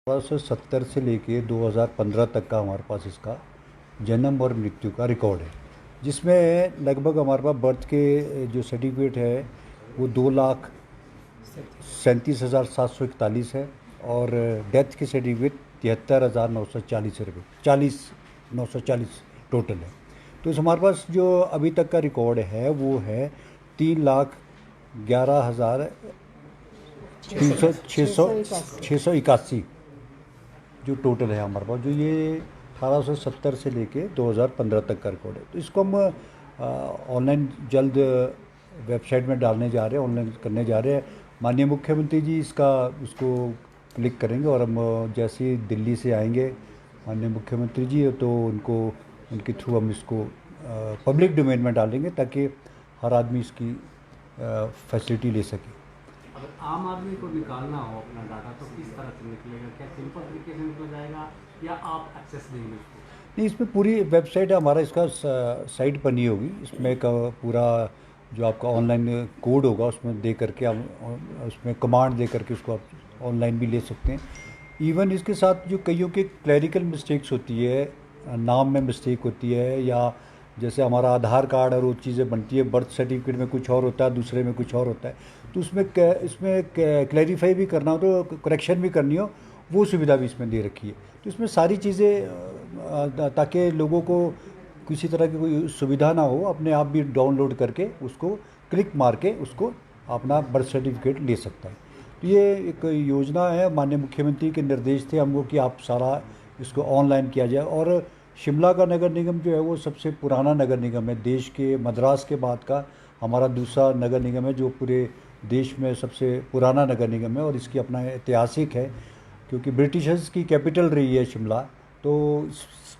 1870 से लेके 2015 तक का हमारे पास इसका जन्म और मृत्यु का रिकॉर्ड है, जिसमें लगभग हमारे पास बर्थ के जो सर्टिफिकेट है वो 2,37,741 है और डेथ के सर्टिफिकेट 73,940 रुपये 940 टोटल है। तो इस हमारे पास जो अभी तक का रिकॉर्ड है वो है 3,11,000 681 जो टोटल है हमारे पास, जो ये 1870 से लेके 2015 तक का रिकॉर्ड है। तो इसको हम ऑनलाइन जल्द वेबसाइट में डालने जा रहे हैं, ऑनलाइन करने जा रहे हैं। माननीय मुख्यमंत्री जी उसको क्लिक करेंगे और हम जैसे ही दिल्ली से आएंगे माननीय मुख्यमंत्री जी, तो उनके थ्रू हम इसको पब्लिक डोमेन में डालेंगे ताकि हर आदमी इसकी फैसिलिटी ले सके। अगर आम आदमी को निकालना हो अपना डाटा तो किस तरह से निकलेगा? क्या सिंपल तरीके से निकल जाएगा या आप एक्सेस देंगे उसको? नहीं, इसमें पूरी वेबसाइट है हमारा, इसका साइट बनी होगी, इसमें एक पूरा जो आपका ऑनलाइन कोड होगा उसमें दे करके आप उसमें कमांड दे करके उसको आप ऑनलाइन भी ले सकते हैं। इवन इसके साथ जो कईयों की क्लैरिकल मिस्टेक्स होती है, नाम में मिस्टेक होती है, या जैसे हमारा आधार कार्ड और वो चीज़ें बनती है, बर्थ सर्टिफिकेट में कुछ और होता है, दूसरे में कुछ और होता है, तो इसमें क्लैरिफाई भी करना हो तो करेक्शन भी करनी हो, वो सुविधा भी इसमें दे रखी है। तो इसमें सारी चीज़ें ताकि लोगों को किसी तरह की कोई सुविधा ना हो, अपने आप भी डाउनलोड करके उसको क्लिक मार के उसको अपना बर्थ सर्टिफिकेट ले सकता है। तो ये एक योजना है, माननीय मुख्यमंत्री के निर्देश थे हमको कि आप सारा इसको ऑनलाइन किया जाए। और शिमला का नगर निगम जो है वो सबसे पुराना नगर निगम है, देश के मद्रास के बाद का हमारा दूसरा नगर निगम है जो पूरे देश में सबसे पुराना नगर निगम है, और इसकी अपना ऐतिहासिक है क्योंकि ब्रिटिशर्स की कैपिटल रही है शिमला। तो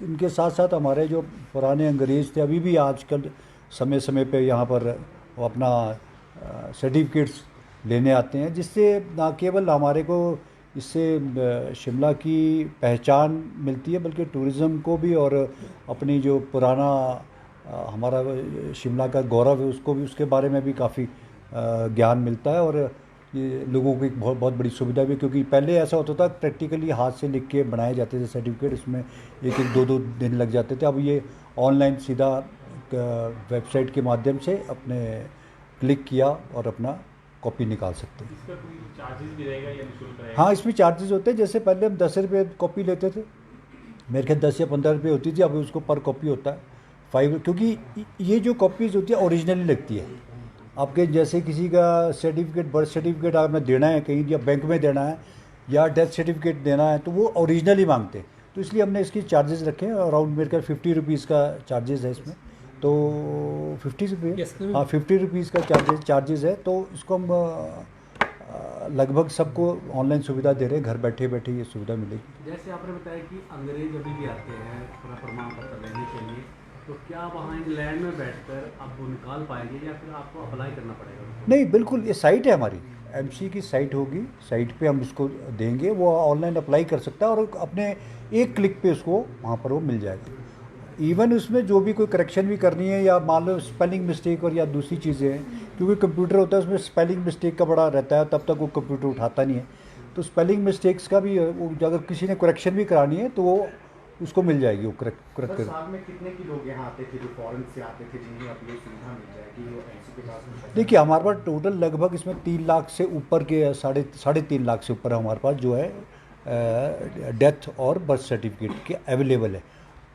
इनके साथ साथ हमारे जो पुराने अंग्रेज़ थे अभी भी आजकल समय समय पे यहाँ पर वो अपना सर्टिफिकेट्स लेने आते हैं, जिससे ना केवल हमारे को इससे शिमला की पहचान मिलती है बल्कि टूरिज़्म को भी, और अपनी जो पुराना हमारा शिमला का गौरव है उसको भी, उसके बारे में भी काफ़ी ज्ञान मिलता है। और ये लोगों को एक बहुत बहुत बड़ी सुविधा भी, क्योंकि पहले ऐसा होता था प्रैक्टिकली हाथ से लिख के बनाए जाते थे सर्टिफिकेट, इसमें एक एक दो दो दिन लग जाते थे। अब ये ऑनलाइन सीधा वेबसाइट के माध्यम से अपने क्लिक किया और अपना कॉपी निकाल सकते हैं। इसका कोई चार्जेस भी रहेगा या निःशुल्क रहेगा? हाँ, इसमें चार्जेस होते हैं। जैसे पहले हम 10 रुपये कॉपी लेते थे, मेरे ख्याल 10 या 15 रुपये होती थी, अब उसको पर कॉपी होता है 5, क्योंकि ये जो कॉपीज़ होती है ओरिजिनली लगती है। आपके जैसे किसी का सर्टिफिकेट, बर्थ सर्टिफिकेट आपने देना है कहीं, या बैंक में देना है या डेथ सर्टिफिकेट देना है, तो वो ओरिजिनली मांगते हैं। तो इसलिए हमने इसकी चार्जेस रखे हैं, अराउंड मेरे ख्याल 50 रुपीज़ का चार्जेस है इसमें। तो 50 रुपये, हाँ 50 रुपीज़ का चार्जेस है। तो इसको हम लगभग सबको ऑनलाइन सुविधा दे रहे हैं, घर बैठे बैठे ये सुविधा मिलेगी। जैसे आपने बताया कि अंग्रेज अभी भी आते हैं अपना प्रमाण पत्र लेने के लिए, तो क्या वहाँ इंग्लैंड में बैठकर आप वो निकाल पाएंगे या फिर आपको अप्लाई करना पड़ेगा? नहीं, बिल्कुल, ये साइट है हमारी, एमसी की साइट होगी, साइट पे हम उसको देंगे, वो ऑनलाइन अप्लाई कर सकता है और अपने एक क्लिक पे उसको वहाँ पर वो मिल जाएगा। इवन उसमें जो भी कोई करेक्शन भी करनी है, या मान लो स्पेलिंग मिस्टेक और या दूसरी चीज़ें हैं, क्योंकि कंप्यूटर होता है उसमें स्पेलिंग मिस्टेक का बड़ा रहता है, तब तक वो कंप्यूटर उठाता नहीं है। तो स्पेलिंग मिस्टेक्स का भी वो अगर किसी ने करेक्शन भी करानी है तो वो उसको मिल जाएगी, वो करेक्ट कर। साल में कितने की लोग यहाँ आते थे जो फॉरेन से आते थे, जिन्हें अब ये सुविधा मिल जाएगी वो एमसी के पास? देखिए, हमारे पास टोटल लगभग इसमें 3 लाख से ऊपर के, साढ़े 3 लाख से ऊपर हमारे पास जो है डेथ और बर्थ सर्टिफिकेट के अवेलेबल है,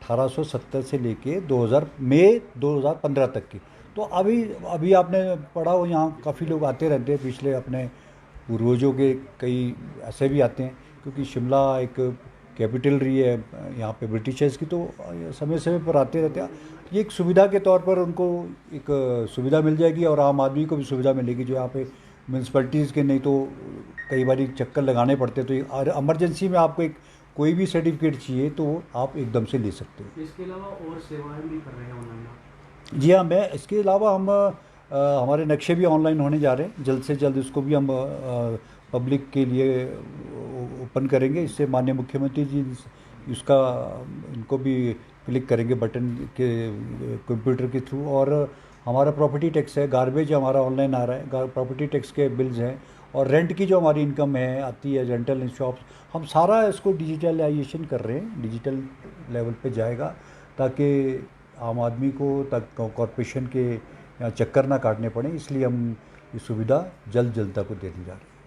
1870 से लेके 2015 तक की। तो अभी आपने पढ़ा हो, यहाँ काफ़ी लोग आते रहते हैं, पिछले अपने पूर्वजों के कई ऐसे भी आते हैं, क्योंकि शिमला एक कैपिटल रही है यहाँ पे ब्रिटिशर्स की, तो समय समय पर आते रहते हैं। ये एक सुविधा के तौर पर उनको एक सुविधा मिल जाएगी, और आम आदमी को भी सुविधा मिलेगी जो यहाँ पे म्यूनसिपैलिटीज़ के नहीं तो कई बार चक्कर लगाने पड़ते हैं। तो इमरजेंसी में आपको एक कोई भी सर्टिफिकेट चाहिए तो आप एकदम से ले सकते हो। इसके अलावा और सेवाएं भी कर रहे हैं ऑनलाइन? जी हाँ, मैं इसके अलावा हम हमारे नक्शे भी ऑनलाइन होने जा रहे हैं, जल्द से जल्द इसको भी हम पब्लिक के लिए ओपन करेंगे। इससे माननीय मुख्यमंत्री जी इसका इनको भी क्लिक करेंगे बटन के कंप्यूटर के थ्रू। और हमारा प्रॉपर्टी टैक्स है, गार्बेज हमारा ऑनलाइन आ रहा है, प्रॉपर्टी टैक्स के बिल्स हैं, और रेंट की जो हमारी इनकम है आती है, रेंटल शॉप्स, हम सारा इसको डिजिटलाइजेशन कर रहे हैं, डिजिटल लेवल पे जाएगा ताकि आम आदमी को तक कॉरपोरेशन के यहाँ चक्कर ना काटने पड़े, इसलिए हम ये सुविधा जल्द जल्द तक को देने जा रहे हैं।